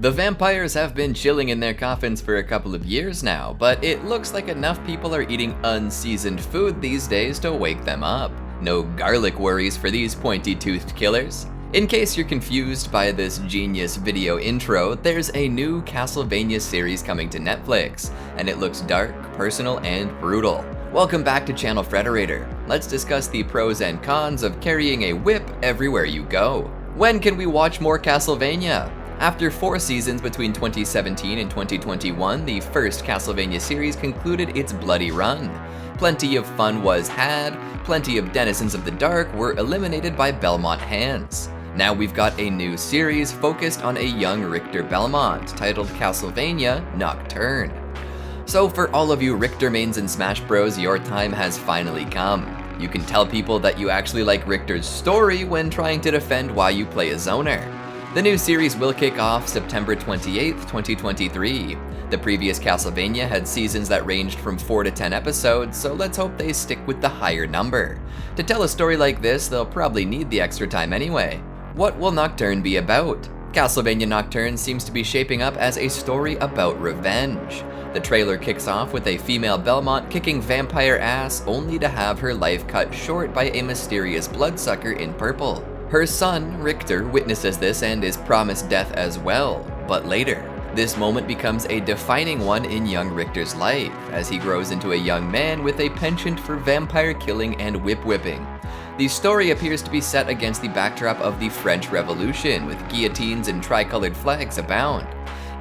The vampires have been chilling in their coffins for a couple of years now, but it looks like enough people are eating unseasoned food these days to wake them up. No garlic worries for these pointy-toothed killers. In case you're confused by this genius video intro, there's a new Castlevania series coming to Netflix, and it looks dark, personal, and brutal. Welcome back to ChannelFrederator. Let's discuss the pros and cons of carrying a whip everywhere you go. When can we watch more Castlevania? After 4 seasons between 2017 and 2021, the first Castlevania series concluded its bloody run. Plenty of fun was had, plenty of denizens of the dark were eliminated by Belmont hands. Now we've got a new series focused on a young Richter Belmont, titled Castlevania Nocturne. So for all of you Richter mains in Smash Bros, your time has finally come. You can tell people that you actually like Richter's story when trying to defend why you play a zoner. The new series will kick off September 28th, 2023. The previous Castlevania had seasons that ranged from 4 to 10 episodes, so let's hope they stick with the higher number. To tell a story like this, they'll probably need the extra time anyway. What will Nocturne be about? Castlevania Nocturne seems to be shaping up as a story about revenge. The trailer kicks off with a female Belmont kicking vampire ass only to have her life cut short by a mysterious bloodsucker in purple. Her son, Richter, witnesses this and is promised death as well, but later. This moment becomes a defining one in young Richter's life, as he grows into a young man with a penchant for vampire killing and whip-whipping. The story appears to be set against the backdrop of the French Revolution, with guillotines and tricolored flags abound.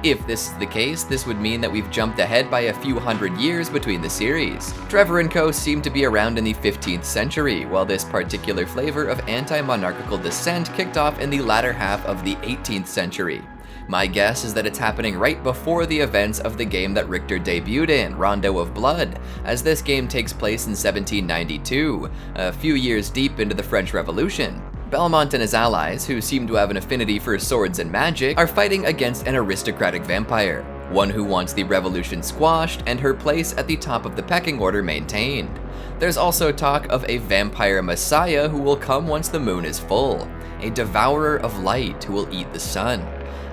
If this is the case, this would mean that we've jumped ahead by a few hundred years between the series. Trevor and co. seem to be around in the 15th century, while this particular flavor of anti-monarchical dissent kicked off in the latter half of the 18th century. My guess is that it's happening right before the events of the game that Richter debuted in, Rondo of Blood, as this game takes place in 1792, a few years deep into the French Revolution. Belmont and his allies, who seem to have an affinity for swords and magic, are fighting against an aristocratic vampire, one who wants the revolution squashed and her place at the top of the pecking order maintained. There's also talk of a vampire messiah who will come once the moon is full, a devourer of light who will eat the sun.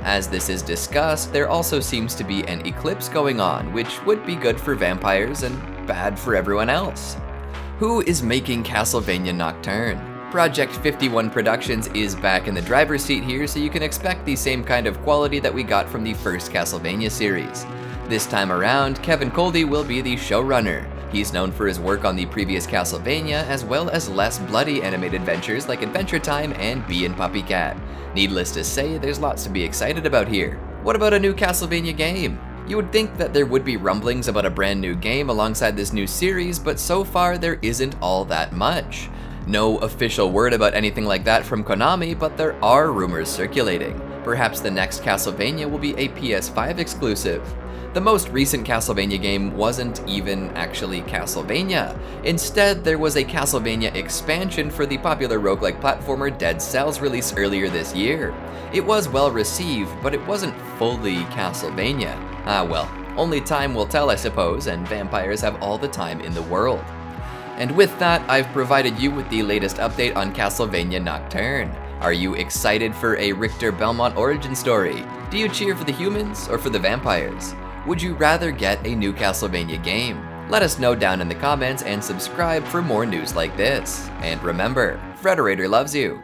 As this is discussed, there also seems to be an eclipse going on, which would be good for vampires and bad for everyone else. Who is making Castlevania Nocturne? Project 51 Productions is back in the driver's seat here, so you can expect the same kind of quality that we got from the first Castlevania series. This time around, Kevin Coldy will be the showrunner. He's known for his work on the previous Castlevania, as well as less bloody animated ventures like Adventure Time and Bee and Puppycat. Needless to say, there's lots to be excited about here. What about a new Castlevania game? You would think that there would be rumblings about a brand new game alongside this new series, but so far there isn't all that much. No official word about anything like that from Konami, but there are rumors circulating. Perhaps the next Castlevania will be a PS5 exclusive. The most recent Castlevania game wasn't even actually Castlevania. Instead, there was a Castlevania expansion for the popular roguelike platformer Dead Cells released earlier this year. It was well received, but it wasn't fully Castlevania. Ah well, only time will tell I suppose, and vampires have all the time in the world. And with that, I've provided you with the latest update on Castlevania Nocturne. Are you excited for a Richter Belmont origin story? Do you cheer for the humans or for the vampires? Would you rather get a new Castlevania game? Let us know down in the comments and subscribe for more news like this. And remember, Frederator loves you.